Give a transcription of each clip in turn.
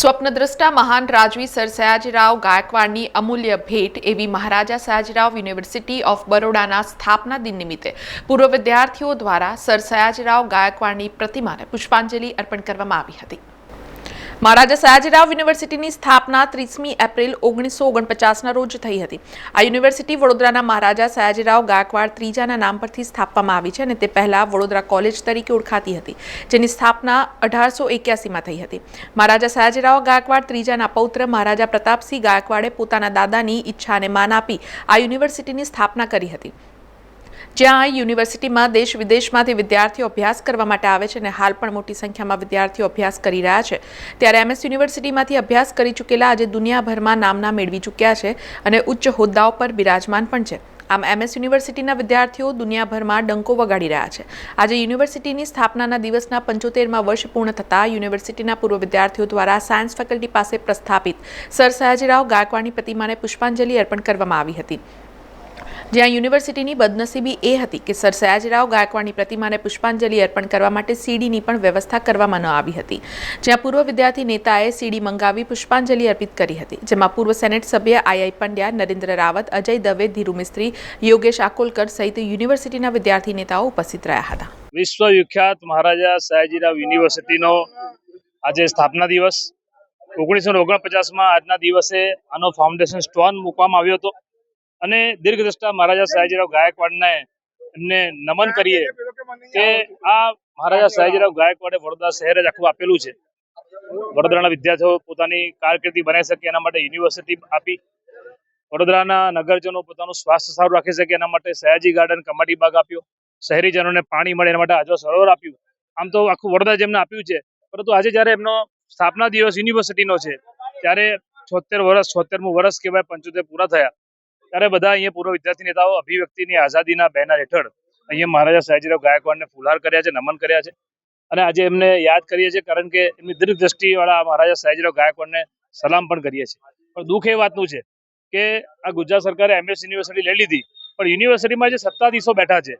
સ્વપ્નદ્રષ્ટા મહાન રાજવી સર સયાજીરાવ ગાયકવાડની અમૂલ્ય ભેટ એવી મહારાજા સયાજીરાવ યુનિવર્સિટી ઓફ બરોડાના સ્થાપના દિન નિમિત્તે પૂર્વ વિદ્યાર્થીઓ દ્વારા સર સયાજીરાવ ગાયકવાડની પ્રતિમાને પુષ્પાંજલિ અર્પણ કરવામાં આવી હતી। મહારાજા સયાજીરાવ યુનિવર્સિટીની સ્થાપના 30મી એપ્રિલ 1949ના રોજ થઈ હતી। આ યુનિવર્સિટી વડોદરાના મહારાજા સયાજીરાવ ગાયકવાડ ત્રીજાના નામ પરથી સ્થાપવામાં આવી છે અને તે પહેલા વડોદરા કોલેજ તરીકે ઓળખાતી હતી, જેની સ્થાપના 1881માં થઈ હતી। મહારાજા સયાજીરાવ ગાયકવાડ ત્રીજાના પૌત્ર મહારાજા પ્રતાપસિંહ ગાયકવાડે પોતાના દાદાની ઈચ્છાને માન આપી આ યુનિવર્સિટીની સ્થાપના કરી હતી, જ્યાં યુનિવર્સિટીમાં દેશ વિદેશમાંથી વિદ્યાર્થીઓ અભ્યાસ કરવા માટે આવે છે અને હાલ પણ મોટી સંખ્યામાં વિદ્યાર્થીઓ અભ્યાસ કરી રહ્યા છે। ત્યારે એમએસ યુનિવર્સિટીમાંથી અભ્યાસ કરી ચૂકેલા આજે દુનિયાભરમાં નામના મેળવી ચૂક્યા છે અને ઉચ્ચ હોદ્દાઓ પર બિરાજમાન પણ છે। આમ એમએસ યુનિવર્સિટીના વિદ્યાર્થીઓ દુનિયાભરમાં ડંકો વગાડી રહ્યા છે। આજે યુનિવર્સિટીની સ્થાપનાના દિવસના 75મા વર્ષ પૂર્ણ થતાં યુનિવર્સિટીના પૂર્વ વિદ્યાર્થીઓ દ્વારા સાયન્સ ફેકલ્ટી પાસે પ્રસ્થાપિત સર સયાજીરાવ ગાયકવાડની પ્રતિમાને પુષ્પાંજલિ અર્પણ કરવામાં આવી હતી, જ્યાં યુનિવર્સિટીની બદનસીબી એ હતી કે સર સયાજીરાવ ગાયકવાડની પ્રતિમાને પુષ્પાંજલિ અર્પણ કરવા માટે સીડીની પણ વ્યવસ્થા કરવામાં ન આવી હતી, જ્યાં પૂર્વ વિદ્યાર્થી નેતાએ સીડી મંગાવી પુષ્પાંજલિ અર્પિત કરી હતી, જેમાં પૂર્વ સેનેટ સભ્ય આઈ પંડ્યા, નરેન્દ્ર રાવત, અજય દવે, ધીરુ મિસ્ત્રી, યોગેશ આકોલકર સહિત યુનિવર્સિટીના વિદ્યાર્થી નેતાઓ ઉપસ્થિત રહ્યા હતા। વિશ્વ વિખ્યાત મહારાજા સયાજીરાવ યુનિવર્સિટીનો આજે સ્થાપના દિવસ 1949માં આજના દિવસે આનો ફાઉન્ડેશન સ્ટોન મૂકવામાં આવ્યો હતો અને દીર્ઘદ્રષ્ટા મહારાજા સયાજીરાવ ગાયકવાડને એમને નમન કરીએ કે આ મહારાજા સયાજીરાવ ગાયકવાડે વડોદરા શહેર જ આખું આપેલું છે। વડોદરાના વિદ્યાર્થીઓ પોતાની કારકિર્દી બનાવી શકે એના માટે યુનિવર્સિટી આપી, વડોદરાના નગરજનો પોતાનું સ્વાસ્થ્ય સારું રાખી શકે એના માટે સયાજી ગાર્ડન, કમાટી બાગ આપ્યો, શહેરીજનોને પાણી મળે એના માટે આજવા સરોવર આપ્યું। આમ તો આખું વડોદરા જેમને આપ્યું છે, પરંતુ આજે જ્યારે એમનો સ્થાપના દિવસ યુનિવર્સિટીનો છે ત્યારે 76મું વર્ષ કહેવાય, 75 પૂરા થયા ત્યારે બધા અહીંયા પૂર્વ વિદ્યાર્થી નેતાઓ અભિવ્યક્તિની આઝાદીના બેનર હેઠળ અહીંયા મહારાજા સયાજીરાવ ગાયકવાડને ફુલહાર કર્યા છે, નમન કર્યા છે અને આજે એમને યાદ કરીએ છીએ, કારણ કે એમની દીર્ઘદ્રષ્ટિવાળા મહારાજા સયાજીરાવ ગાયકવાડને સલામ પણ કરીએ છીએ। પણ દુઃખ એ વાતનું છે કે આ ગુજરાત સરકારે એમએસ યુનિવર્સિટી લઈ લીધી, પણ યુનિવર્સિટીમાં જે સત્તાધીશો બેઠા છે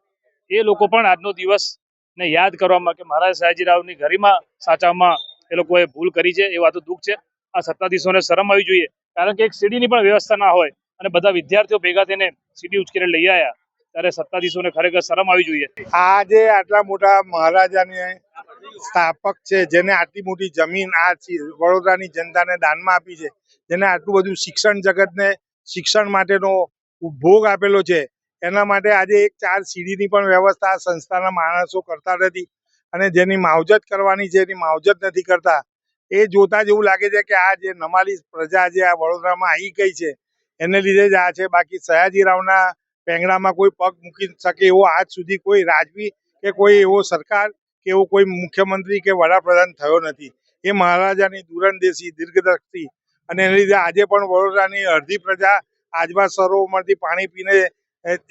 એ લોકો પણ આજનો દિવસને યાદ કરવામાં કે મહારાજા સયાજીરાવની ગરિમા સાચવવામાં એ લોકોએ ભૂલ કરી છે, એ વાતનું દુઃખ છે। આ સત્તાધીશોને શરમ આવી જોઈએ, કારણ કે એક સીડીની પણ વ્યવસ્થા ના હોય અને બધા વિદ્યાર્થીઓ ભેગા થઈને સીડી ઉચકીને લઈ આવ્યા, ત્યારે સત્તાધીશોને ખરેખર શરમ આવી જોઈએ। આજે આટલા મોટા મહારાજાને સ્થાપક છે, જેને આટલી મોટી જમીન આ વડોદરાની જનતાને દાનમાં આપી છે, જેને આટલું બધું શિક્ષણ જગતને શિક્ષણ માટેનો ભોગ આપેલો છે, એના માટે આજે એક 4 સીડીની પણ વ્યવસ્થા સંસ્થાના માણસો કરતા નથી અને જેની માવજત કરવાની છે એની માવજત નથી કરતા। એ જોતા જ એવું લાગે છે કે આ જે નમાલી પ્રજા જે આ વડોદરામાં આવી ગઈ છે એને લીધે જ આ છે, બાકી સયાજીરાવના પેંગડામાં કોઈ પગ મૂકી શકે એવો આજ સુધી કોઈ રાજવી કે કોઈ એવો સરકાર કે એવો કોઈ મુખ્યમંત્રી કે વડાપ્રધાન થયો નથી। એ મહારાજાની દૂરંદેશી દીર્ઘદ્રષ્ટિ અને એને લીધે આજે પણ વડોદરાની અડધી પ્રજા આજવા સરોવરમાંથી પાણી પીને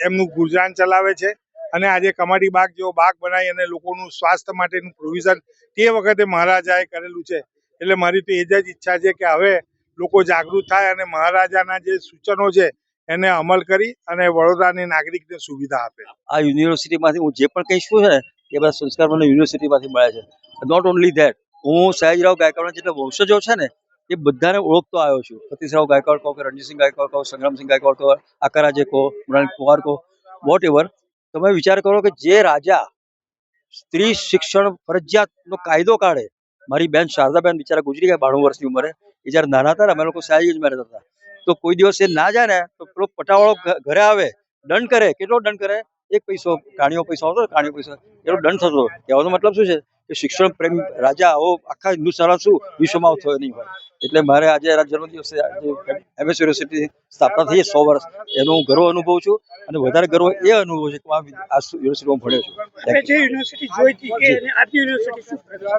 એમનું ગુજરાન ચલાવે છે અને આજે કમાટી બાગ જેવો બાગ બનાવી અને લોકોનું સ્વાસ્થ્ય માટેનું પ્રોવિઝન તે વખતે મહારાજાએ કરેલું છે। એટલે મારી તો એ જ ઈચ્છા છે કે હવે લોકો જાગૃત થાય અને મહારાજાના જે સૂચનો છે એને અમલ કરી અને વડોદરાની નાગરિકને સુવિધા આપે। આ યુનિવર્સિટીમાંથી હું જે પણ કંઈ છું ને એ બધા સંસ્કાર મને યુનિવર્સિટીમાંથી મળ્યા છે। નોટ ઓનલી ધેટ, હું સયાજીરાવ ગાયકવાડના જેટલા વંશજો છે ને એ બધાને ઓળખતો આવ્યો છું। સતીશરાવ ગાયકવાડ કહો કે રણજીતસિંહ ગાયકવાડ કહો, સંગ્રામસિંહ ગાયકવાડ કહો, આકારાજે કહો, મૃણાલ કુમાર કહો, વોટ એવર, તમે વિચાર કરો કે જે રાજા સ્ત્રી શિક્ષણ ફરજિયાતનો કાયદો કાઢે, મારી બેન શારદાબેન બિચારા ગુજરી ગયા 92 વર્ષની ઉંમરે, એ જ્યારે નાના હતા ને અમે લોકો સયાજીમાં રહેતા હતા, તો કોઈ દિવસ એ ના જાય ને તો પેલો પટાવાળો ઘરે આવે, દંડ કરે, કેટલો દંડ કરે, 1 પૈસો, કાણીઓ પૈસો આવતો, કાણીઓ પૈસા એટલો દંડ થતો। કહેવાનો મતલબ શું છે કે શિક્ષણ પ્રેમ રાજા આવો આખા હિન્દુસ્તાનમાં શું વિશ્વમાં થયો નહીં હોય। એટલે મારે આજે જન્મદિવસે એમએસ યુનિવર્સિટી સ્થાપના થઈ 100 વર્ષ, એનો હું ગર્વ અનુભવું છું અને વધારે ગર્વ એ અનુભવ છે કે આ યુનિવર્સિટીમાં ભણ્યો છું।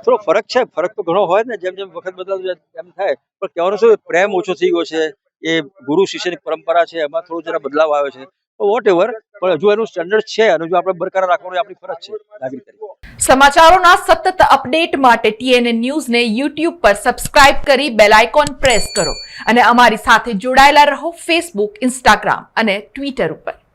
થોડો ફરક છે, ફરક તો ઘણો હોય ને, જેમ જેમ વખત બદલાતું એમ થાય, પણ કહેવાનું શું પ્રેમ ઓછો થઈ ગયો છે, એ ગુરુ શિષ્યની પરંપરા છે એમાં થોડો જરા બદલાવ આવ્યો છે, વોટ એવર, પણ હજુ એનું સ્ટેન્ડર્ડ છે અને જો આપણે બરકરાર રાખવાનું આપણી ફરજ છે નાગરિક તરીકે। સમાચારોના સતત અપડેટ માટે TNN ન્યૂઝને YouTube પર સબસ્ક્રાઇબ કરી બેલ આઇકોન પ્રેસ કરો અને અમારી સાથે જોડાયેલા રહો Facebook, Instagram અને Twitter ઉપર।